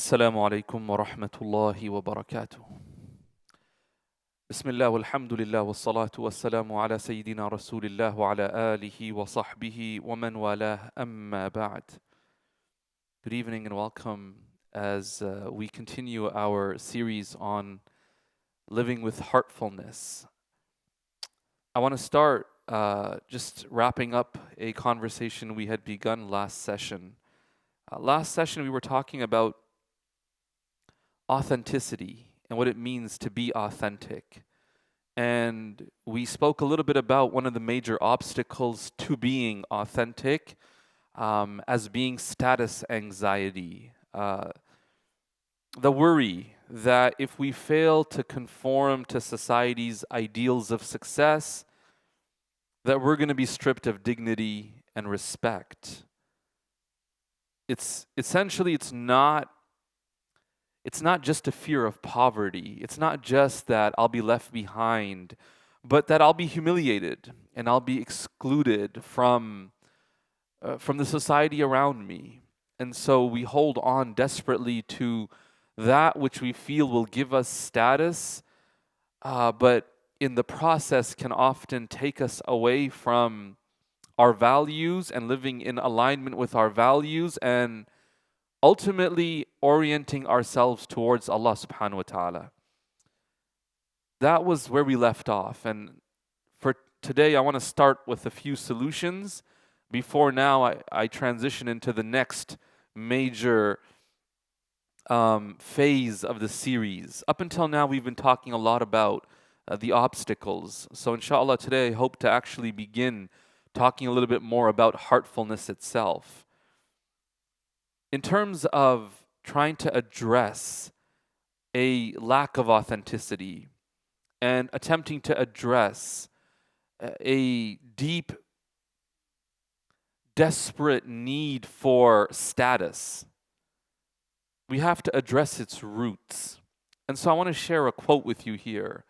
السلام عليكم ورحمة الله وبركاته. بسم الله والحمد لله والصلاة والسلام على سيدنا رسول الله وعلى آله وصحبه ومن والاه أما بعد. Good evening and welcome as we continue our series on living with heartfulness. I want to start just wrapping up a conversation we had begun last session. Last session we were talking about authenticity and what it means to be authentic. And we spoke a little bit about one of the major obstacles to being authentic as being status anxiety. The worry that if we fail to conform to society's ideals of success, that we're going to be stripped of dignity and respect. It's not just a fear of poverty. It's not just that I'll be left behind, but that I'll be humiliated and I'll be excluded from the society around me. And so we hold on desperately to that which we feel will give us status, but in the process can often take us away from our values and living in alignment with our values and ultimately orienting ourselves towards Allah subhanahu wa ta'ala. That was where we left off. And for today, I want to start with a few solutions before now I transition into the next major phase of the series. Up until now, we've been talking a lot about the obstacles. So inshallah, today I hope to actually begin talking a little bit more about heartfulness itself. In terms of trying to address a lack of authenticity and attempting to address a deep, desperate need for status, we have to address its roots. And so I want to share a quote with you here,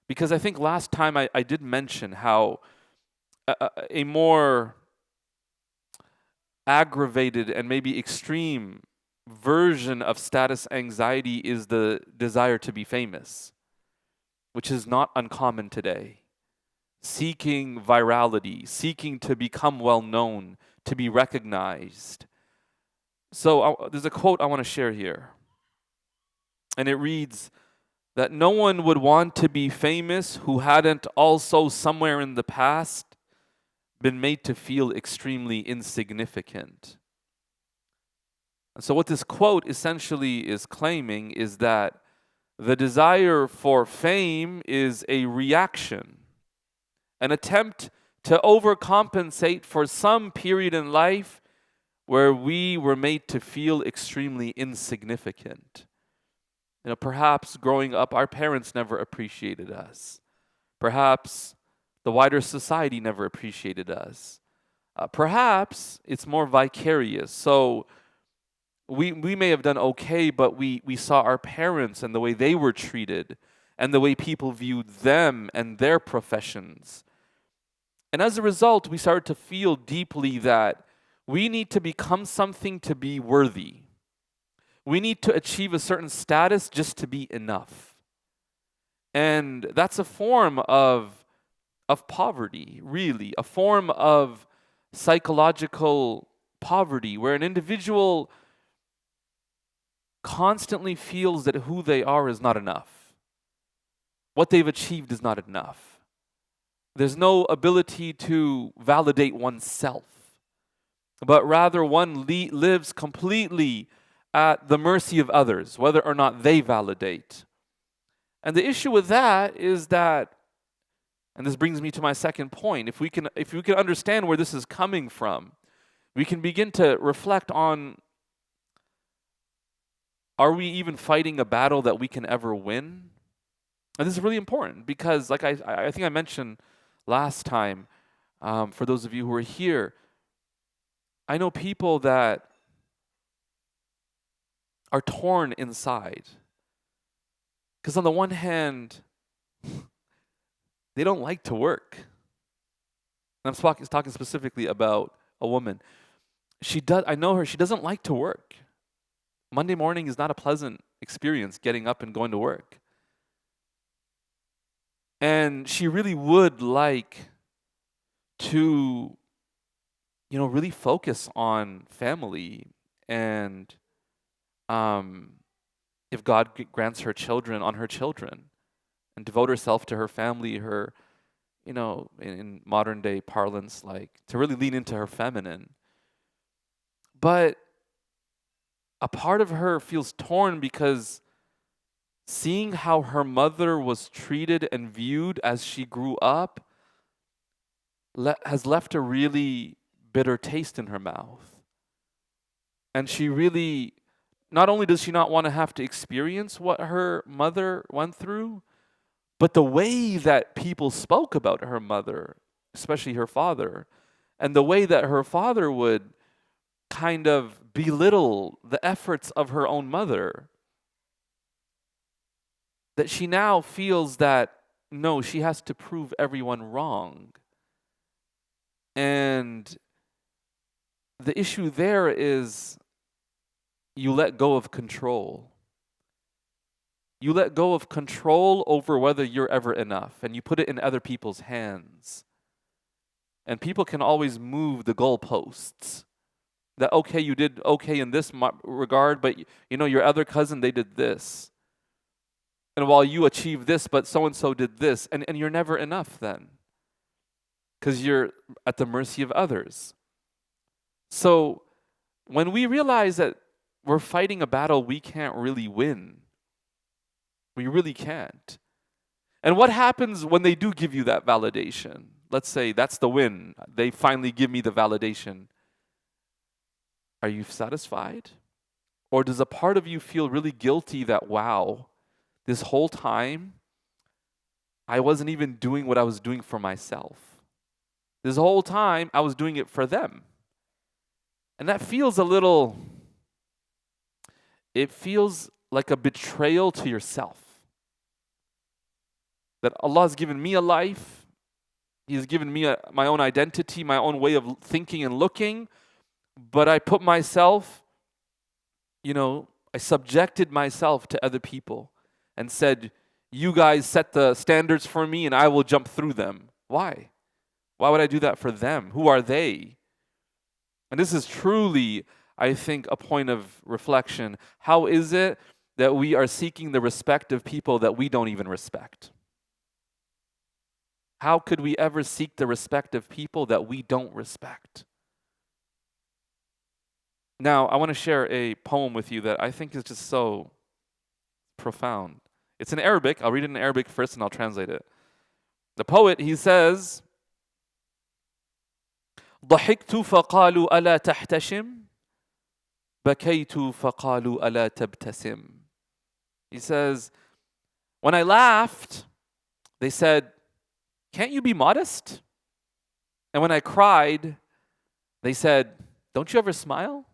because I think last time I did mention how a more aggravated and maybe extreme version of status anxiety is the desire to be famous, which is not uncommon today. Seeking virality, seeking to become well known, to be recognized. So there's a quote I want to share here. And it reads that no one would want to be famous who hadn't also somewhere in the past been made to feel extremely insignificant. And so what this quote essentially is claiming is that the desire for fame is a reaction, an attempt to overcompensate for some period in life where we were made to feel extremely insignificant. Perhaps growing up, our parents never appreciated us. Perhaps the wider society never appreciated us. Perhaps it's more vicarious. So we may have done okay, but we saw our parents and the way they were treated and the way people viewed them and their professions. And as a result, we started to feel deeply that we need to become something to be worthy. We need to achieve a certain status just to be enough. And that's a form of poverty, really, a form of psychological poverty where an individual constantly feels that who they are is not enough. What they've achieved is not enough. There's no ability to validate oneself, but rather one lives completely at the mercy of others, whether or not they validate. And the issue with that is that, and this brings me to my second point, if we can understand where this is coming from, we can begin to reflect on, are we even fighting a battle that we can ever win? And this is really important because, like I think I mentioned last time, for those of you who are here, I know people that are torn inside. Because on the one hand, they don't like to work. And I'm talking specifically about a woman. I know her, she doesn't like to work. Monday morning is not a pleasant experience, getting up and going to work. And she really would like to, really focus on family and if God grants her children, on her children, and devote herself to her family, her, in modern day parlance, like to really lean into her feminine. But a part of her feels torn because seeing how her mother was treated and viewed as she grew up has left a really bitter taste in her mouth. And she really, not only does she not want to have to experience what her mother went through, but the way that people spoke about her mother, especially her father, and the way that her father would kind of belittle the efforts of her own mother, that she now feels that, no, she has to prove everyone wrong. And the issue there is you let go of control. You let go of control over whether you're ever enough, and you put it in other people's hands. And people can always move the goalposts. That, okay, you did okay in this regard, but your other cousin, they did this. And while you achieved this, but so-and-so did this. And you're never enough then. Because you're at the mercy of others. So when we realize that we're fighting a battle we can't really win, we really can't. And what happens when they do give you that validation? Let's say that's the win. They finally give me the validation. Are you satisfied? Or does a part of you feel really guilty that, wow, this whole time, I wasn't even doing what I was doing for myself. This whole time, I was doing it for them. And that feels it feels like a betrayal to yourself. That Allah has given me a life. He's given me my own identity, my own way of thinking and looking. But I put myself, I subjected myself to other people and said, you guys set the standards for me and I will jump through them. Why? Why would I do that for them? Who are they? And this is truly, I think, a point of reflection. How is it that we are seeking the respect of people that we don't even respect? How could we ever seek the respect of people that we don't respect? Now, I want to share a poem with you that I think is just so profound. It's in Arabic. I'll read it in Arabic first and I'll translate it. The poet, he says, ضحكت فقالوا ألا تحتشم بكيت فقالوا ألا تبتسم. He says, when I laughed, they said, can't you be modest? And when I cried, they said, don't you ever smile?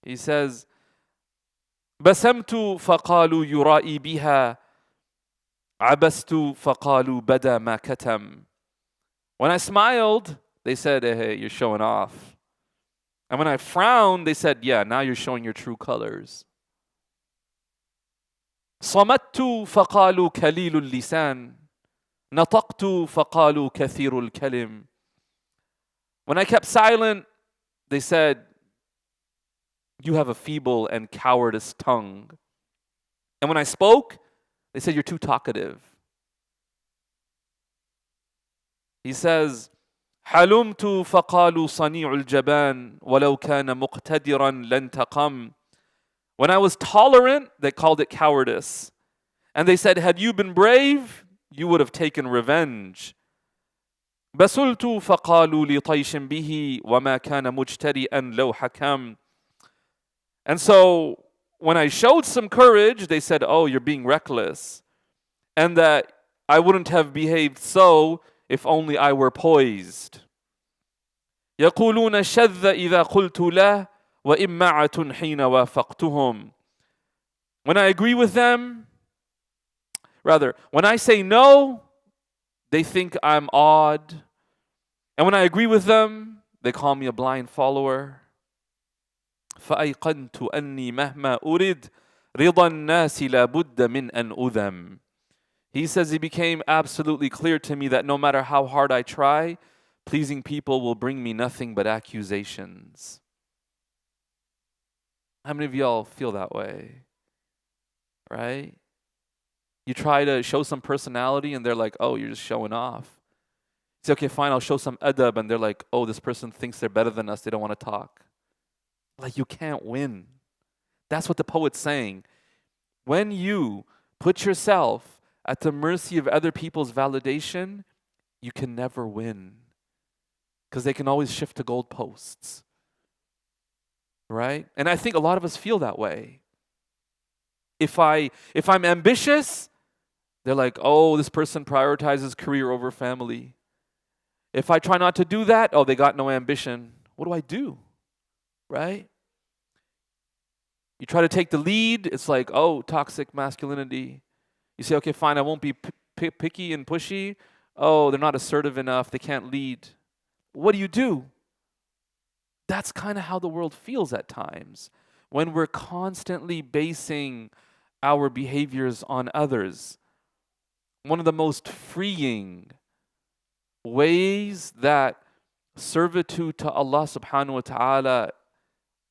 He says, بسمت فقالوا يرائي بها عبست فقالوا بدا ما كتم. When I smiled, they said, hey, you're showing off. And when I frowned, they said, yeah, now you're showing your true colors. صمت فقالوا كليل اللسان نطقت فقالوا كثير الكلم. When I kept silent, they said, you have a feeble and cowardice tongue. And when I spoke, they said, you're too talkative. He says, حلمت فقالوا صنيع الجبان ولو كان مقتدرا لانتقم. When I was tolerant, they called it cowardice. And they said, had you been brave, you would have taken revenge. بسلت فقالوا لطيش به وما كان مجترئا لو حكم. And so when I showed some courage, they said, oh, you're being reckless. And that I wouldn't have behaved so if only I were poised. يقولون شذ إذا قلت له وإمعة حين وافقتهم. When I agree with them, when I say no, they think I'm odd. And when I agree with them, they call me a blind follower. فأيقنت أني مهما أريد رضا الناس لابد من أن أذم. He says it became absolutely clear to me that no matter how hard I try, pleasing people will bring me nothing but accusations. How many of y'all feel that way? Right? You try to show some personality and they're like, oh, you're just showing off. You say, okay, fine, I'll show some adab, and they're like, oh, this person thinks they're better than us, they don't want to talk. Like, you can't win. That's what the poet's saying. When you put yourself at the mercy of other people's validation, you can never win. Because they can always shift to goalposts. Right? And I think a lot of us feel that way. If I'm ambitious, they're like, oh, this person prioritizes career over family. If I try not to do that, oh, they got no ambition. What do I do? Right? You try to take the lead, it's like, oh, toxic masculinity. You say, okay, fine, I won't be picky and pushy. Oh, they're not assertive enough, they can't lead. What do? That's kind of how the world feels at times, when we're constantly basing our behaviors on others. One of the most freeing ways that servitude to Allah subhanahu wa ta'ala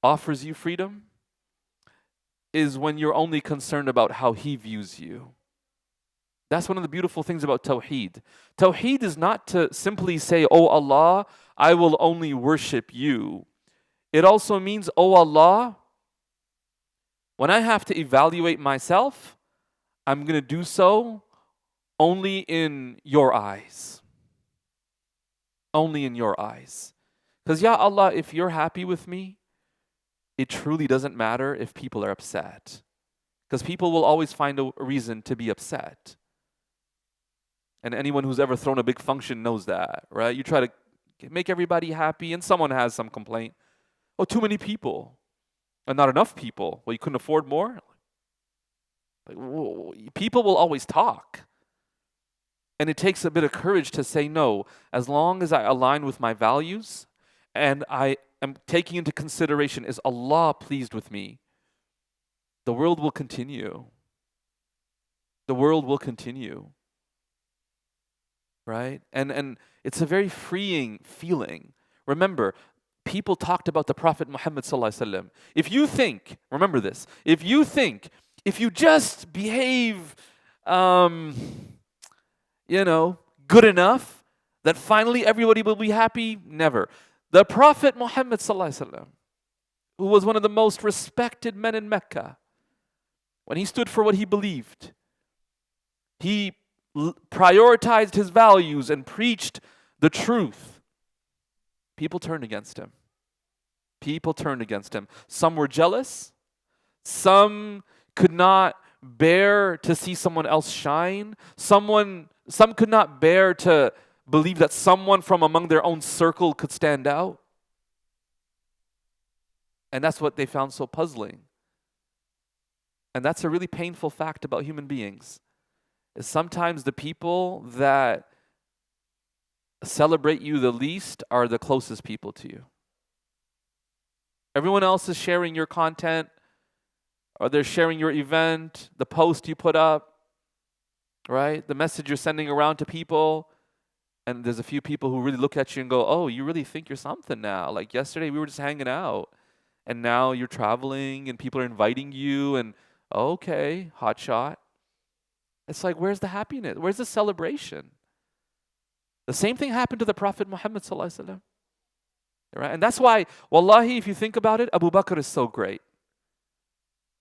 offers you freedom is when you're only concerned about how He views you. That's one of the beautiful things about Tawheed. Tawheed is not to simply say, oh Allah, I will only worship you. It also means, oh Allah, when I have to evaluate myself, I'm going to do so only in your eyes. Only in your eyes. Because, Ya Allah, if you're happy with me, it truly doesn't matter if people are upset. Because people will always find a reason to be upset. And anyone who's ever thrown a big function knows that, right? You try to make everybody happy and someone has some complaint. Oh, too many people. And not enough people. Well, you couldn't afford more? Like, people will always talk. And it takes a bit of courage to say no. As long as I align with my values and I am taking into consideration, is Allah pleased with me? The world will continue. The world will continue. Right? And it's a very freeing feeling. Remember, people talked about the Prophet Muhammad sallallahu alaihi wasallam. If you think, remember this, if you just behave, good enough, that finally everybody will be happy, never. The Prophet Muhammad sallallahu alaihi wasallam, who was one of the most respected men in Mecca, when he stood for what he believed, he prioritized his values and preached the truth. People turned against him. People turned against him. Some were jealous. Some could not bear to see someone else shine. Some could not bear to believe that someone from among their own circle could stand out. And that's what they found so puzzling. And that's a really painful fact about human beings. Is sometimes the people that celebrate you the least are the closest people to you. Everyone else is sharing your content, or they're sharing your event, the post you put up, right? The message you're sending around to people. And there's a few people who really look at you and go, oh, you really think you're something now. Like yesterday we were just hanging out. And now you're traveling and people are inviting you and, okay, hot shot. It's like, where's the happiness? Where's the celebration? The same thing happened to the Prophet Muhammad sallallahu alaihi wasallam. Right? And that's why, wallahi, if you think about it, Abu Bakr is so great.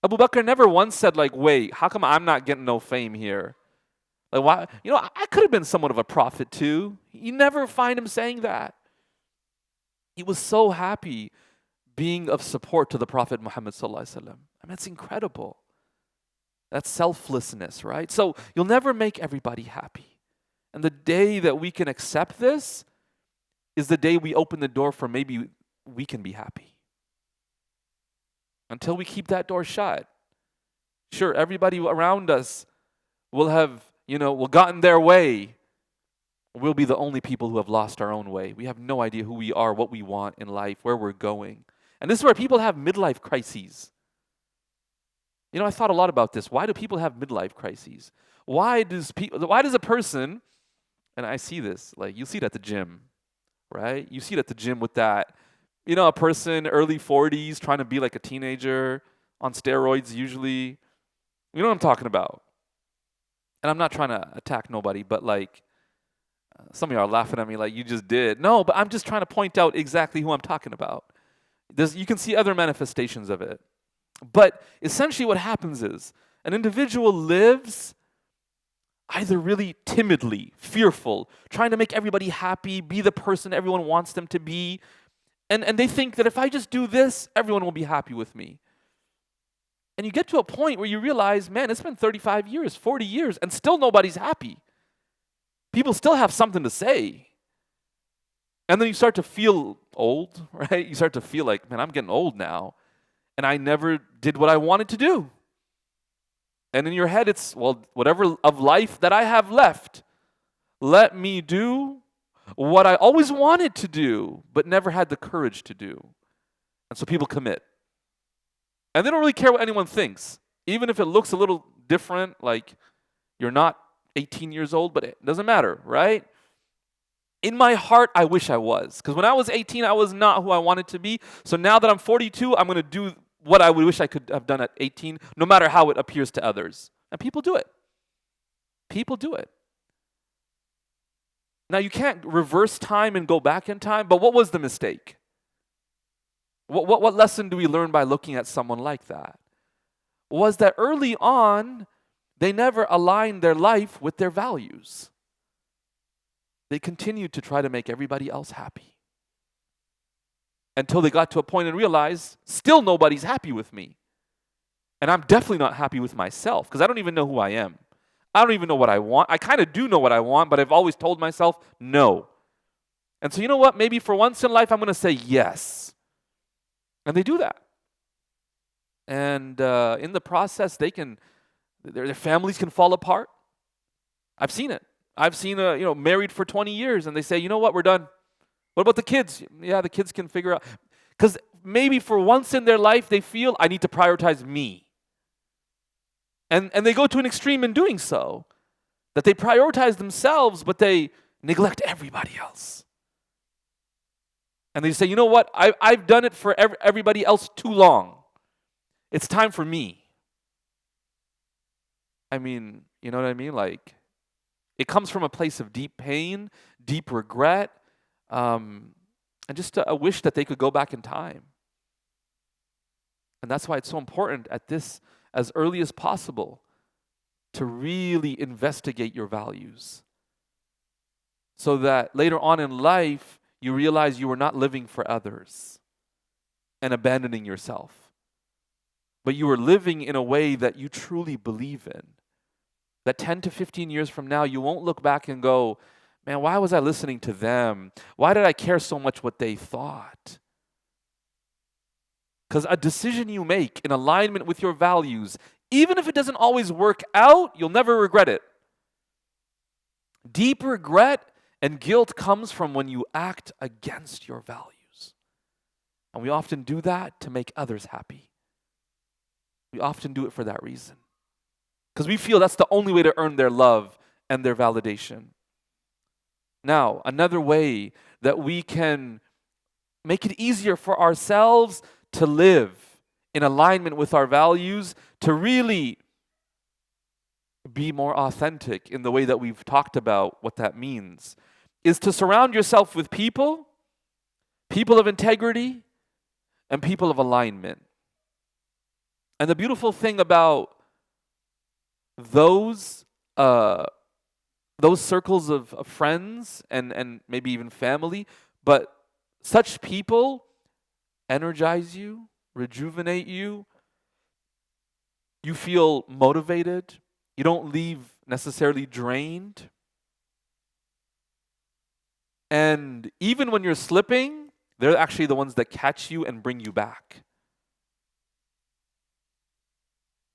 Abu Bakr never once said like, wait, how come I'm not getting no fame here? Like, why? I could have been somewhat of a prophet too. You never find him saying that. He was so happy being of support to the Prophet Muhammad sallallahu alaihi wasallam. I mean, it's incredible. That's selflessness, right? So you'll never make everybody happy. And the day that we can accept this is the day we open the door for maybe we can be happy. Until we keep that door shut. Sure, everybody around us will have, will gotten their way. We'll be the only people who have lost our own way. We have no idea who we are, what we want in life, where we're going. And this is where people have midlife crises. You know, I thought a lot about this. Why do people have midlife crises? Why does a person, and I see this, like you see it at the gym, right? You see it at the gym with that, you know, a person early 40s trying to be like a teenager on steroids usually. You know what I'm talking about? And I'm not trying to attack nobody, but like some of you are laughing at me like you just did. No, but I'm just trying to point out exactly who I'm talking about. You can see other manifestations of it. But essentially what happens is an individual lives either really timidly, fearful, trying to make everybody happy, be the person everyone wants them to be, and they think that if I just do this, everyone will be happy with me. And you get to a point where you realize, man, it's been 35 years, 40 years, and still nobody's happy. People still have something to say. And then you start to feel old, right? You start to feel like, man, I'm getting old now, and I never did what I wanted to do. And in your head, it's, well, whatever of life that I have left, let me do what I always wanted to do, but never had the courage to do. And so people commit. And they don't really care what anyone thinks. Even if it looks a little different, like you're not 18 years old, but it doesn't matter, right? In my heart, I wish I was. Because when I was 18, I was not who I wanted to be. So now that I'm 42, I'm going to do what I would wish I could have done at 18, no matter how it appears to others. And people do it. People do it. Now, you can't reverse time and go back in time, but what was the mistake? What lesson do we learn by looking at someone like that? Was that early on, they never aligned their life with their values. They continued to try to make everybody else happy. Until they got to a point and realized, still nobody's happy with me. And I'm definitely not happy with myself, because I don't even know who I am. I don't even know what I want. I kind of do know what I want, but I've always told myself, no. And so you know what? Maybe for once in life, I'm going to say yes. And they do that. And in the process, their families can fall apart. I've seen it. I've seen married for 20 years, and they say, you know what, we're done. What about the kids? Yeah, the kids can figure out. Because maybe for once in their life, they feel, I need to prioritize me. And they go to an extreme in doing so. That they prioritize themselves, but they neglect everybody else. And they say, you know what, I've done it for everybody else too long. It's time for me. I mean, you know what I mean? Like, it comes from a place of deep pain, deep regret, and just a wish that they could go back in time. And that's why it's so important at this, as early as possible, to really investigate your values. So that later on in life, you realize you were not living for others and abandoning yourself. But you were living in a way that you truly believe in. That 10 to 15 years from now, you won't look back and go, man, why was I listening to them? Why did I care so much what they thought? Because a decision you make in alignment with your values, even if it doesn't always work out, you'll never regret it. Deep regret and guilt comes from when you act against your values. And we often do that to make others happy. We often do it for that reason. Because we feel that's the only way to earn their love and their validation. Now, another way that we can make it easier for ourselves to live in alignment with our values, to really be more authentic in the way that we've talked about what that means, is to surround yourself with people of integrity, and people of alignment. And the beautiful thing about those circles of friends and maybe even family, but such people energize you, rejuvenate you. You feel motivated. You don't leave necessarily drained. And even when you're slipping, they're actually the ones that catch you and bring you back.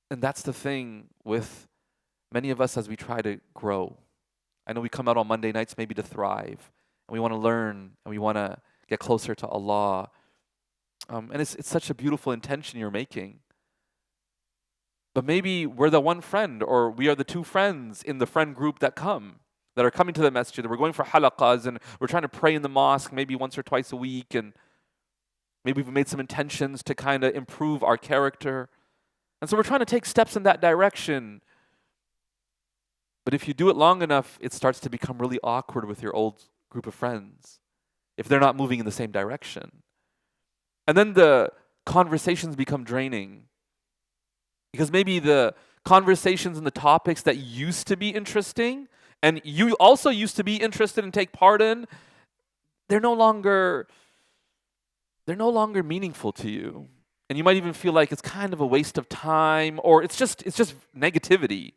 And that's the thing with many of us as we try to grow. I know we come out on Monday nights maybe to thrive, and we want to learn, and we want to get closer to Allah. And it's such a beautiful intention you're making. But maybe we're the one friend, or we are the two friends in the friend group that are coming to the masjid. We're going for halaqas, and we're trying to pray in the mosque maybe once or twice a week, and maybe we've made some intentions to kind of improve our character. And so we're trying to take steps in that direction. But if you do it long enough, it starts to become really awkward with your old group of friends if they're not moving in the same direction. And then the conversations become draining. Because maybe the conversations and the topics that used to be interesting, and you also used to be interested and take part in, they're no longer meaningful to you. And you might even feel like it's kind of a waste of time, or it's just negativity.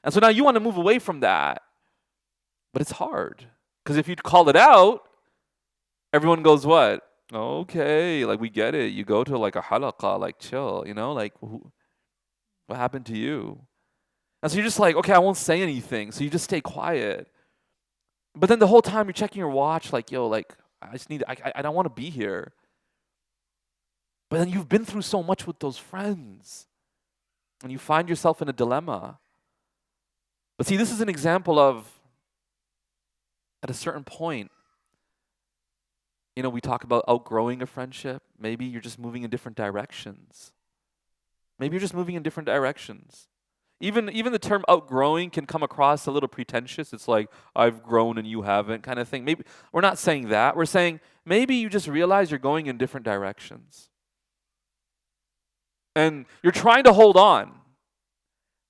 And so now you want to move away from that. But it's hard. Because if you call it out, everyone goes, what? Okay, like we get it. You go to like a halaqah, like chill, like what happened to you? And so you're just like, okay, I won't say anything. So you just stay quiet. But then the whole time you're checking your watch, like, yo, like, I don't want to be here. But then you've been through so much with those friends. And you find yourself in a dilemma. But see, this is an example of, at a certain point, we talk about outgrowing a friendship. Maybe you're just moving in different directions. Even the term outgrowing can come across a little pretentious. It's like, I've grown and you haven't kind of thing. Maybe we're not saying that. We're saying maybe you just realize you're going in different directions. And you're trying to hold on.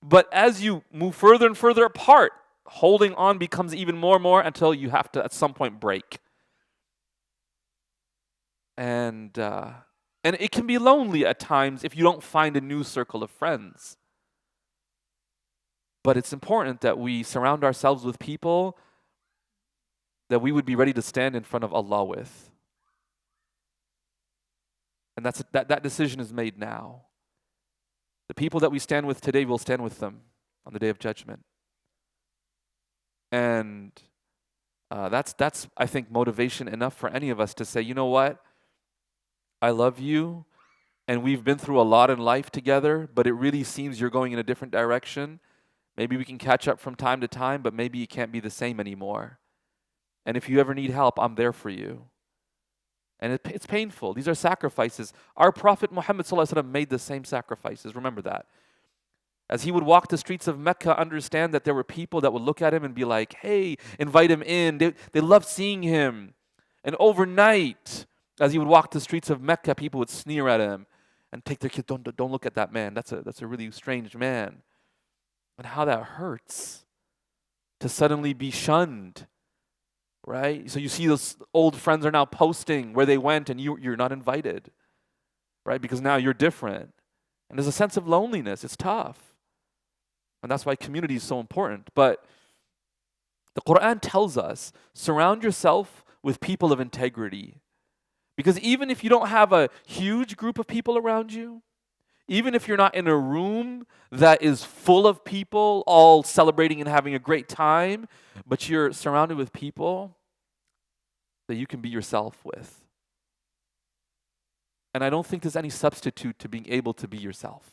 But as you move further and further apart, holding on becomes even more and more until you have to at some point break. And it can be lonely at times if you don't find a new circle of friends. But it's important that we surround ourselves with people that we would be ready to stand in front of Allah with. And that decision is made now. The people that we stand with today, we'll stand with them on the Day of Judgment. And that's I think, motivation enough for any of us to say, you know what? I love you, and we've been through a lot in life together, but it really seems you're going in a different direction. Maybe we can catch up from time to time, but maybe you can't be the same anymore. And if you ever need help, I'm there for you. And it's painful. These are sacrifices. Our Prophet Muhammad ﷺ made the same sacrifices. Remember that. As he would walk the streets of Mecca, understand that there were people that would look at him and be like, hey, invite him in. They loved seeing him. And overnight, as he would walk the streets of Mecca, people would sneer at him and take their kids, don't look at that man. That's a really strange man. And how that hurts to suddenly be shunned. Right? So you see those old friends are now posting where they went and you're not invited. Right? Because now you're different. And there's a sense of loneliness. It's tough. And that's why community is so important. But the Quran tells us, surround yourself with people of integrity. Because even if you don't have a huge group of people around you, even if you're not in a room that is full of people all celebrating and having a great time, but you're surrounded with people that you can be yourself with. And I don't think there's any substitute to being able to be yourself.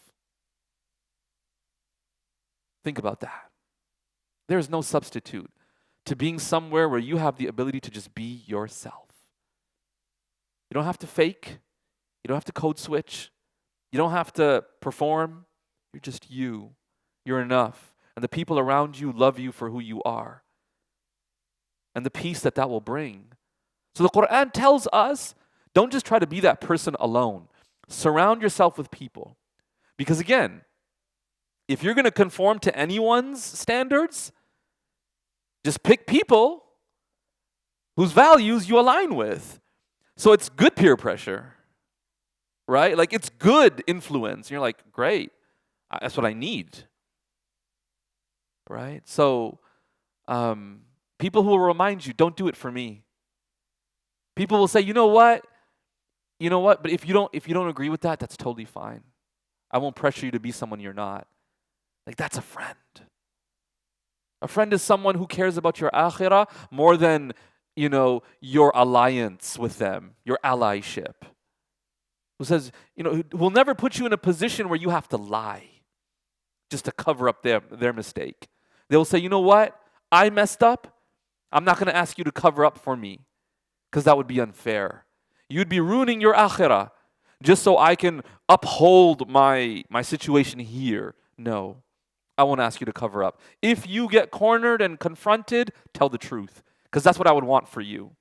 Think about that. There is no substitute to being somewhere where you have the ability to just be yourself. You don't have to fake. You don't have to code switch. You don't have to perform. You're just you. You're enough. And the people around you love you for who you are. And the peace that will bring. So the Quran tells us, don't just try to be that person alone. Surround yourself with people. Because again, if you're going to conform to anyone's standards, just pick people whose values you align with. So it's good peer pressure. Right? Like it's good influence. You're like, great. That's what I need. Right? So people who will remind you, don't do it for me. People will say, you know what? But if you don't agree with that, that's totally fine. I won't pressure you to be someone you're not. Like that's a friend. A friend is someone who cares about your akhirah more than, your alliance with them, your allyship. who says, who will never put you in a position where you have to lie just to cover up their mistake. They will say, you know what? I messed up. I'm not going to ask you to cover up for me because that would be unfair. You'd be ruining your akhirah just so I can uphold my situation here. No, I won't ask you to cover up. If you get cornered and confronted, tell the truth because that's what I would want for you.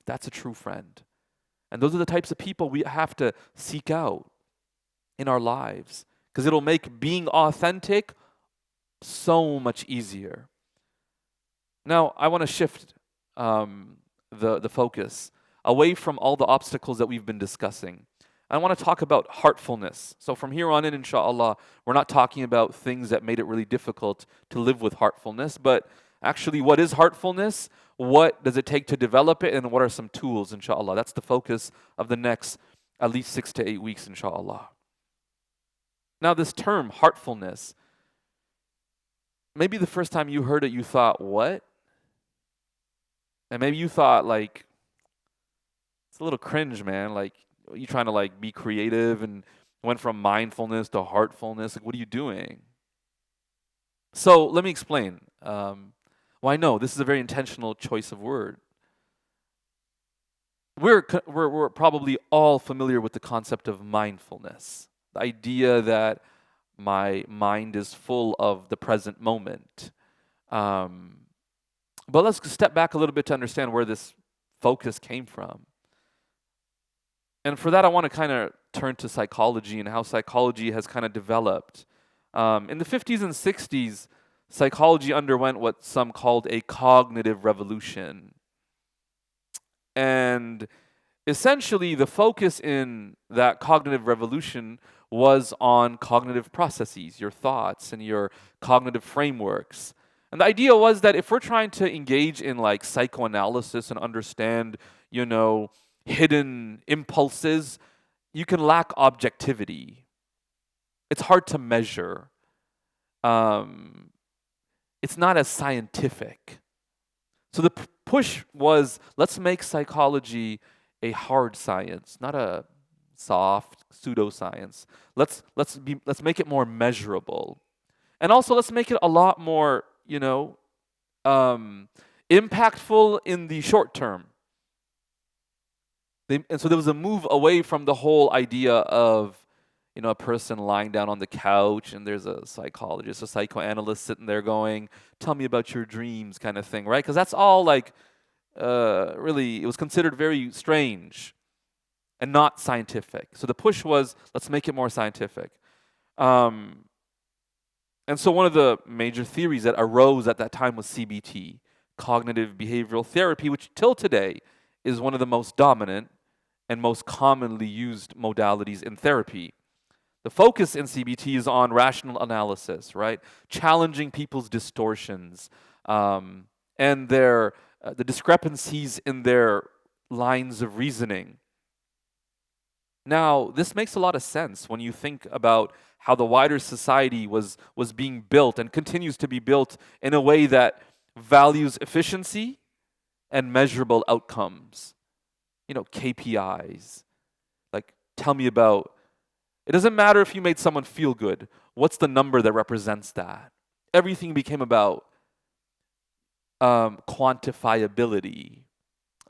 That's a true friend. And those are the types of people we have to seek out in our lives because it'll make being authentic so much easier. Now, I want to shift the focus away from all the obstacles that we've been discussing. I want to talk about heartfulness. So from here on in, inshallah, we're not talking about things that made it really difficult to live with heartfulness, but actually, what is heartfulness? What does it take to develop it? And what are some tools, inshallah? That's the focus of the next at least 6 to 8 weeks, inshallah. Now, this term, heartfulness, maybe the first time you heard it, you thought, what? And maybe you thought, like, it's a little cringe, man. Like, you trying to, like, be creative and went from mindfulness to heartfulness. Like, what are you doing? So let me explain. Well, I know this is a very intentional choice of word. We're probably all familiar with the concept of mindfulness, the idea that my mind is full of the present moment. But let's step back a little bit to understand where this focus came from. And for that, I want to kind of turn to psychology and how psychology has kind of developed. In the 50s and 60s, psychology underwent what some called a cognitive revolution. And essentially, the focus in that cognitive revolution was on cognitive processes, your thoughts and your cognitive frameworks. And the idea was that if we're trying to engage in like psychoanalysis and understand, hidden impulses, you can lack objectivity. It's hard to measure. It's not as scientific. So the push was, let's make psychology a hard science, not a soft pseudoscience. Let's make it more measurable, and also let's make it a lot more, impactful in the short term. And so there was a move away from the whole idea of, a person lying down on the couch and there's a psychologist, a psychoanalyst sitting there going, tell me about your dreams kind of thing, right? Because that's all like, really, it was considered very strange and not scientific. So the push was, let's make it more scientific. And so one of the major theories that arose at that time was CBT, cognitive behavioral therapy, which till today is one of the most dominant and most commonly used modalities in therapy. The focus in CBT is on rational analysis, right? Challenging people's distortions and the discrepancies in their lines of reasoning. Now, this makes a lot of sense when you think about how the wider society was being built and continues to be built in a way that values efficiency and measurable outcomes. KPIs. Like, tell me about, it doesn't matter if you made someone feel good. What's the number that represents that? Everything became about quantifiability.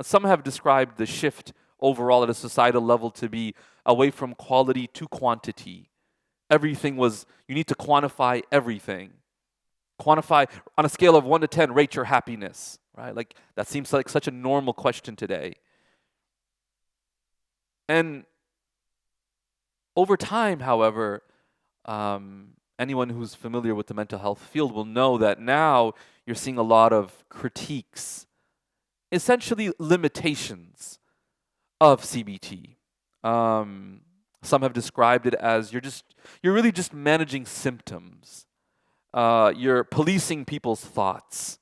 Some have described the shift overall at a societal level to be away from quality to quantity. Everything was, you need to quantify everything. Quantify, on a scale of 1 to 10, rate your happiness, right? Like, that seems like such a normal question today. And over time, however, anyone who's familiar with the mental health field will know that now you're seeing a lot of critiques, essentially limitations of CBT. Some have described it as you're really just managing symptoms. You're policing people's thoughts.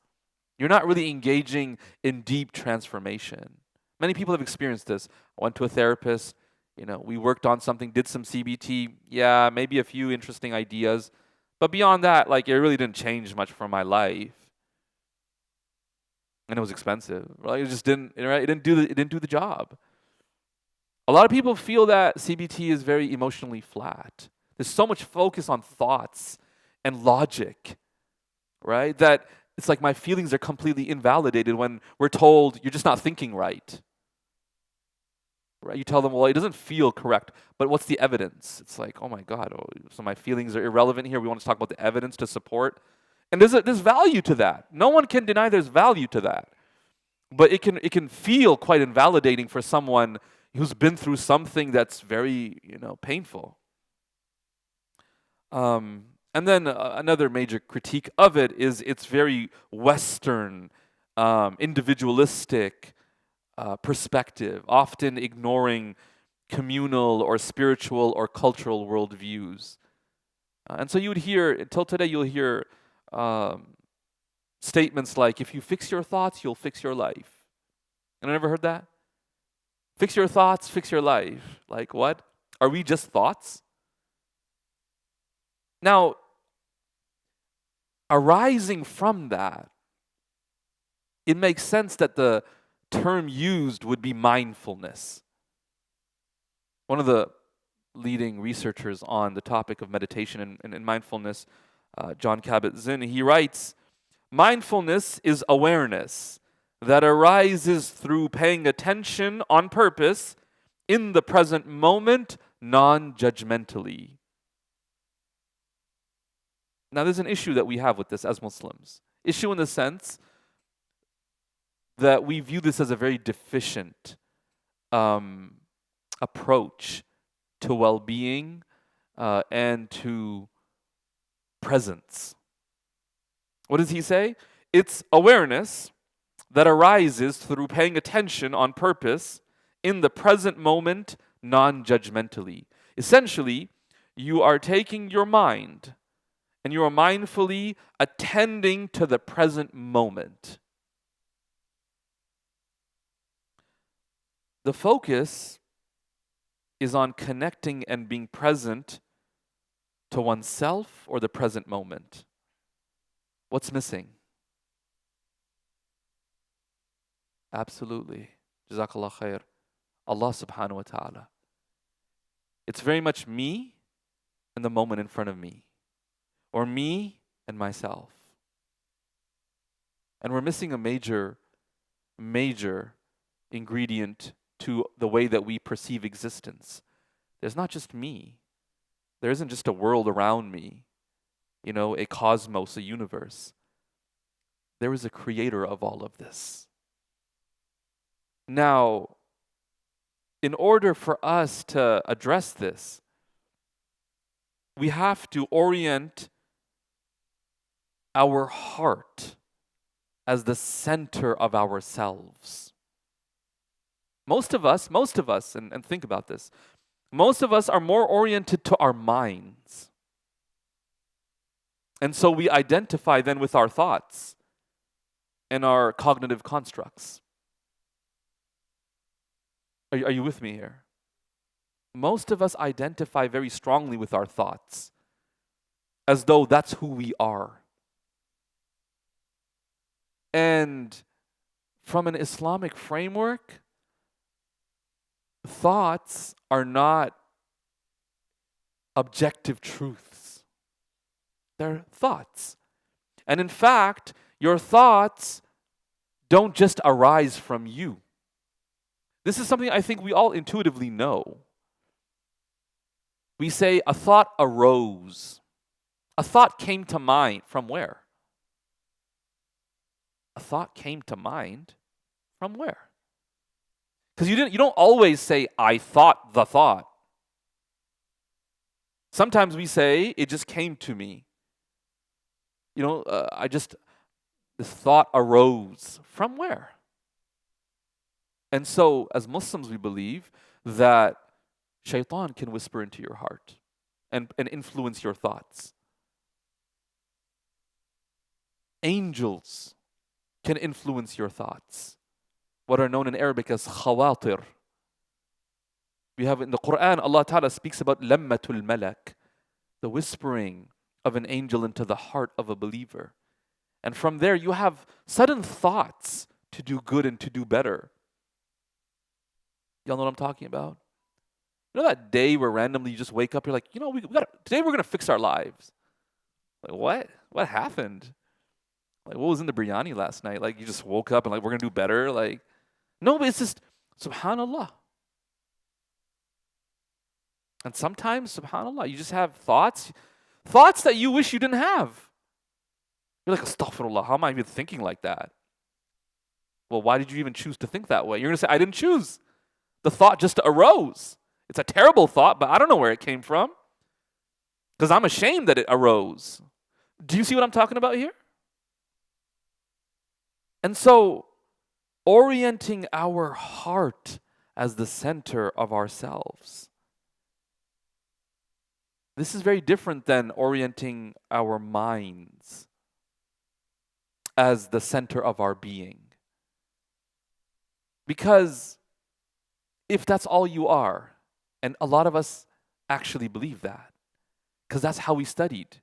You're not really engaging in deep transformation. Many people have experienced this. I went to a therapist, we worked on something, did some CBT, yeah, maybe a few interesting ideas, but beyond that, like, it really didn't change much for my life. And it was expensive. Right? It just didn't, right? It didn't do the job. A lot of people feel that CBT is very emotionally flat. There's so much focus on thoughts and logic, right? That it's like my feelings are completely invalidated when we're told you're just not thinking right. Right? You tell them, well, it doesn't feel correct, but what's the evidence? It's like, oh my God, so my feelings are irrelevant here. We want to talk about the evidence to support. And there's value to that. No one can deny there's value to that. But it can feel quite invalidating for someone who's been through something that's very, painful. And then another major critique of it is it's very Western, individualistic perspective, often ignoring communal or spiritual or cultural worldviews. And so you would hear, until today, you'll hear statements like, if you fix your thoughts, you'll fix your life. And I never heard that. Fix your thoughts, fix your life. Like what? Are we just thoughts? Now, arising from that, it makes sense that the term used would be mindfulness. One of the leading researchers on the topic of meditation and mindfulness, John Kabat-Zinn, he writes, mindfulness is awareness that arises through paying attention on purpose in the present moment, non-judgmentally. Now, there's an issue that we have with this as Muslims. Issue in the sense that we view this as a very deficient approach to well-being and to presence. What does he say? It's awareness that arises through paying attention on purpose in the present moment, non-judgmentally. Essentially, you are taking your mind and you are mindfully attending to the present moment. The focus is on connecting and being present to oneself or the present moment. What's missing? Absolutely. Jazakallah khair. Allah subhanahu wa ta'ala. It's very much me and the moment in front of me. Or me and myself. And we're missing a major ingredient to the way that we perceive existence. There's not just me. There isn't just a world around me, a cosmos, a universe. There is a creator of all of this. Now, in order for us to address this, we have to orient our heart as the center of ourselves. Most of us, and think about this, most of us are more oriented to our minds. And so we identify then with our thoughts and our cognitive constructs. Are you with me here? Most of us identify very strongly with our thoughts, as though that's who we are. And from an Islamic framework, thoughts are not objective truths. They're thoughts. And in fact, your thoughts don't just arise from you. This is something I think we all intuitively know. We say a thought arose. A thought came to mind. From where? A thought came to mind. From where? Because you don't always say, I thought the thought. Sometimes we say, it just came to me. This thought arose. From where? And so, as Muslims, we believe that shaitan can whisper into your heart and influence your thoughts. Angels can influence your thoughts. What are known in Arabic as khawatir. We have in the Quran, Allah Ta'ala speaks about lammatul malak, the whispering of an angel into the heart of a believer. And from there, you have sudden thoughts to do good and to do better. Y'all know what I'm talking about? You know that day where randomly you just wake up, you're like, today we're gonna fix our lives. Like what? What happened? Like what was in the biryani last night? Like you just woke up and like we're gonna do better? Like no, but it's just subhanallah. And sometimes, subhanallah, you just have thoughts that you wish you didn't have. You're like, astaghfirullah, how am I even thinking like that? Well, why did you even choose to think that way? You're gonna say, I didn't choose. The thought just arose. It's a terrible thought, but I don't know where it came from. Because I'm ashamed that it arose. Do you see what I'm talking about here? And so, orienting our heart as the center of ourselves. This is very different than orienting our minds as the center of our being. Because if that's all you are, and a lot of us actually believe that, because that's how we studied.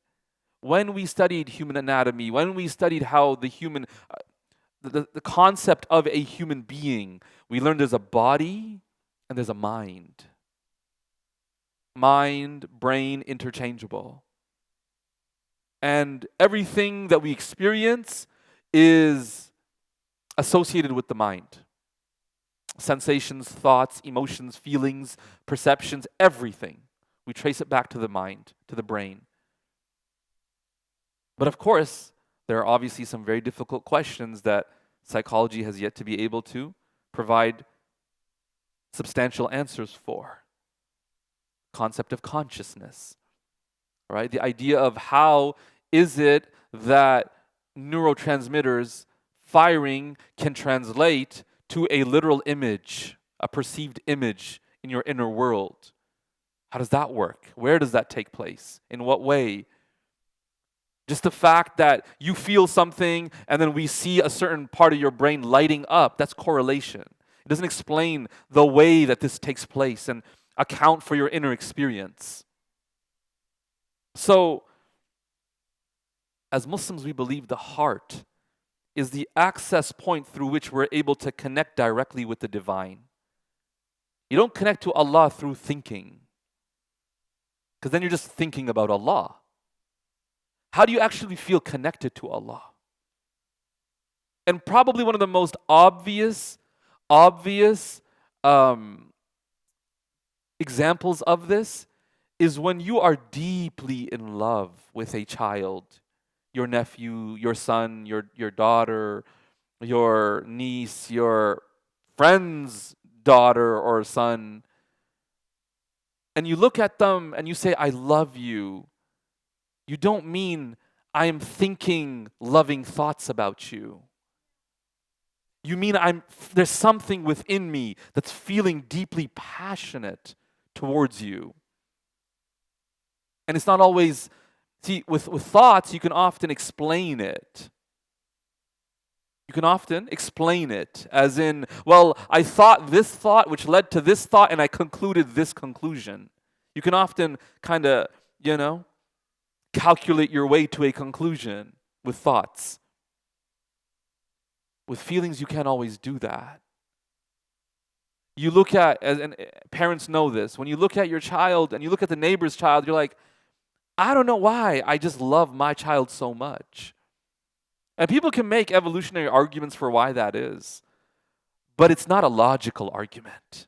When we studied human anatomy, when we studied how the human, the concept of a human being, we learned there's a body and there's a mind. Mind, brain, interchangeable. And everything that we experience is associated with the mind. Sensations, thoughts, emotions, feelings, perceptions, everything. We trace it back to the mind, to the brain. But of course, there are obviously some very difficult questions that psychology has yet to be able to provide substantial answers for. Concept of consciousness, right? The idea of how is it that neurotransmitters firing can translate to a literal image, a perceived image in your inner world. How does that work? Where does that take place? In what way? Just the fact that you feel something and then we see a certain part of your brain lighting up, that's correlation. It doesn't explain the way that this takes place and account for your inner experience. So, as Muslims, we believe the heart is the access point through which we're able to connect directly with the divine. You don't connect to Allah through thinking, because then you're just thinking about Allah. How do you actually feel connected to Allah? And probably one of the most obvious examples of this is when you are deeply in love with a child, your nephew, your son, your daughter, your niece, your friend's daughter or son, and you look at them and you say, I love you. You don't mean I am thinking loving thoughts about you. You mean there's something within me that's feeling deeply passionate towards you. And it's not always, see, with thoughts, you can often explain it. You can often explain it as in, well, I thought this thought, which led to this thought, and I concluded this conclusion. You can often kind of, calculate your way to a conclusion with thoughts. With feelings, you can't always do that. You look at, and parents know this, when you look at your child and you look at the neighbor's child, you're like, I don't know why, I just love my child so much. And people can make evolutionary arguments for why that is, but it's not a logical argument.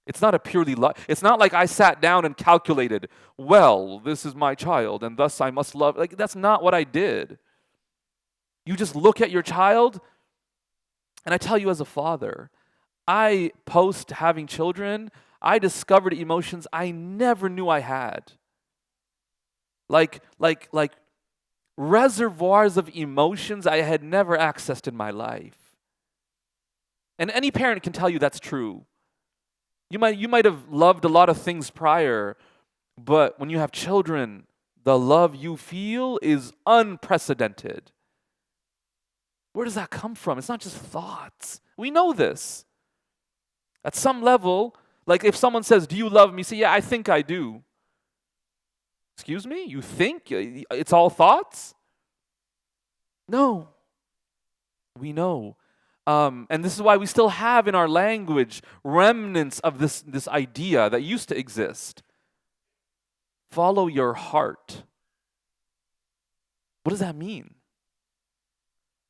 It's not a purely, it's not like I sat down and calculated, well, this is my child and thus I must love. Like, that's not what I did. You just look at your child, and I tell you as a father, post having children, I discovered emotions I never knew I had. Like reservoirs of emotions I had never accessed in my life. And any parent can tell you that's true. You might have loved a lot of things prior, but when you have children, the love you feel is unprecedented. Where does that come from? It's not just thoughts. We know this. At some level, like if someone says, do you love me? Say, yeah, I think I do. Excuse me? You think? It's all thoughts? No. We know And this is why we still have in our language remnants of this idea that used to exist. Follow your heart. What does that mean?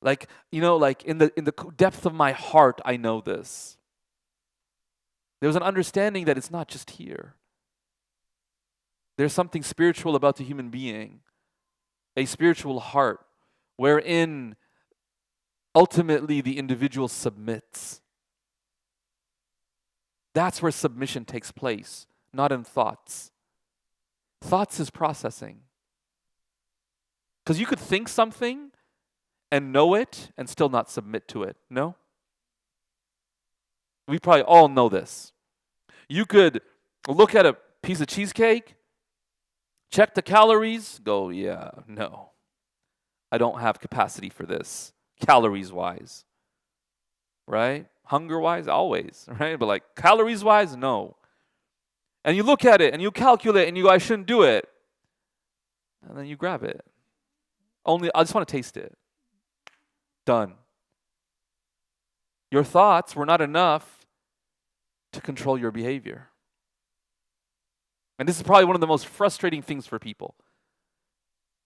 Like, like in the depth of my heart, I know this. There's an understanding that it's not just here. There's something spiritual about the human being, a spiritual heart, wherein ultimately the individual submits. That's where submission takes place, not in thoughts. Thoughts is processing. Because you could think something and know it and still not submit to it. No? We probably all know this. You could look at a piece of cheesecake, check the calories, go, yeah, no. I don't have capacity for this, calories-wise. Right? Hunger-wise, always, right? But like calories-wise, no. And you look at it and you calculate and you go, I shouldn't do it. And then you grab it. I just want to taste it. Done. Your thoughts were not enough to control your behavior. And this is probably one of the most frustrating things for people.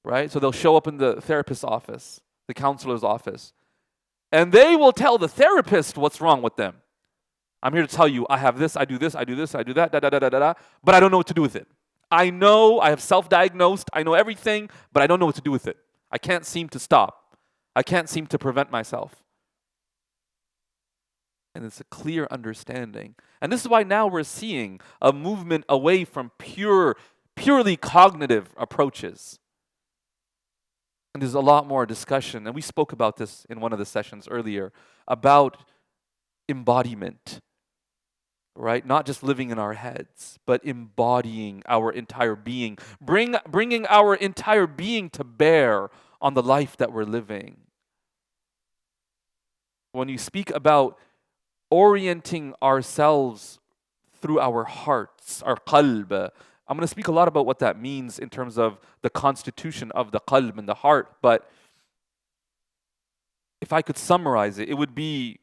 Right? So they'll show up in the therapist's office, the counselor's office, and they will tell the therapist what's wrong with them. I'm here to tell you, I have this, I do this, I do this, I do that, but I don't know what to do with it. I know, I have self-diagnosed, I know everything, but I don't know what to do with it. I can't seem to stop. I can't seem to prevent myself. And it's a clear understanding. And this is why now we're seeing a movement away from purely cognitive approaches. And there's a lot more discussion, and we spoke about this in one of the sessions earlier, about embodiment, right? Not just living in our heads, but embodying our entire being, bringing our entire being to bear on the life that we're living. When you speak about orienting ourselves through our hearts, our qalb, I'm going to speak a lot about what that means in terms of the constitution of the qalb and the heart, but if I could summarize it, it would be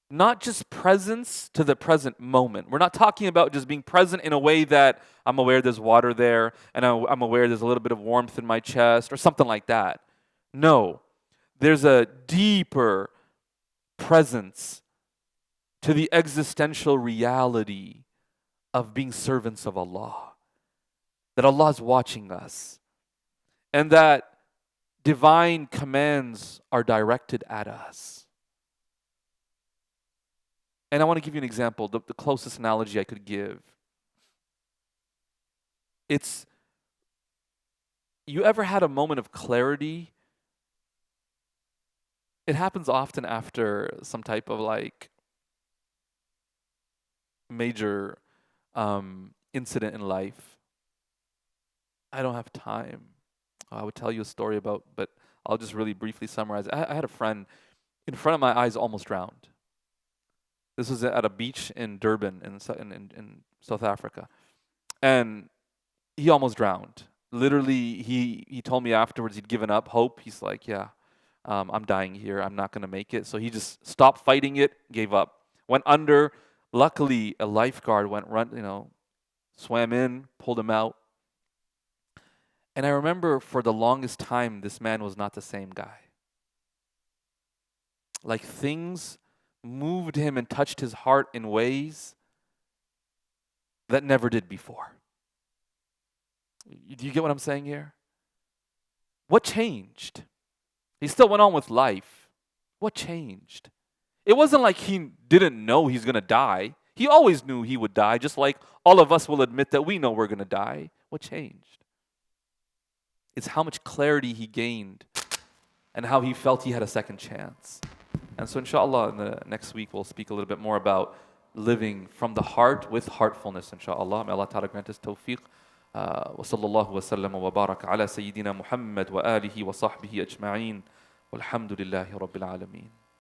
not just presence to the present moment. We're not talking about just being present in a way that I'm aware there's water there and I'm aware there's a little bit of warmth in my chest or something like that. No, there's a deeper presence to the existential reality of being servants of Allah. That Allah is watching us. And that divine commands are directed at us. And I want to give you an example, the closest analogy I could give. It's, you ever had a moment of clarity? It happens often after some type of like major incident in life. I don't have time. I would tell you a story about, but I'll just really briefly summarize. I had a friend in front of my eyes almost drowned. This was at a beach in Durban in South Africa. And he almost drowned. Literally, he told me afterwards he'd given up hope. He's like, yeah, I'm dying here. I'm not going to make it. So he just stopped fighting it, gave up. Went under. Luckily, a lifeguard swam in, pulled him out. And I remember for the longest time, this man was not the same guy. Like things moved him and touched his heart in ways that never did before. Do you get what I'm saying here? What changed? He still went on with life. What changed? It wasn't like he didn't know he's going to die. He always knew he would die, just like all of us will admit that we know we're going to die. What changed? It's how much clarity he gained and how he felt he had a second chance. And so inshallah, in the next week, we'll speak a little bit more about living from the heart with heartfulness, inshallah. May Allah Ta'ala grant us tawfiq. وصلى الله وسلم وبارك على سيدنا محمد وآله وصحبه أجمعين والحمد لله رب العالمين.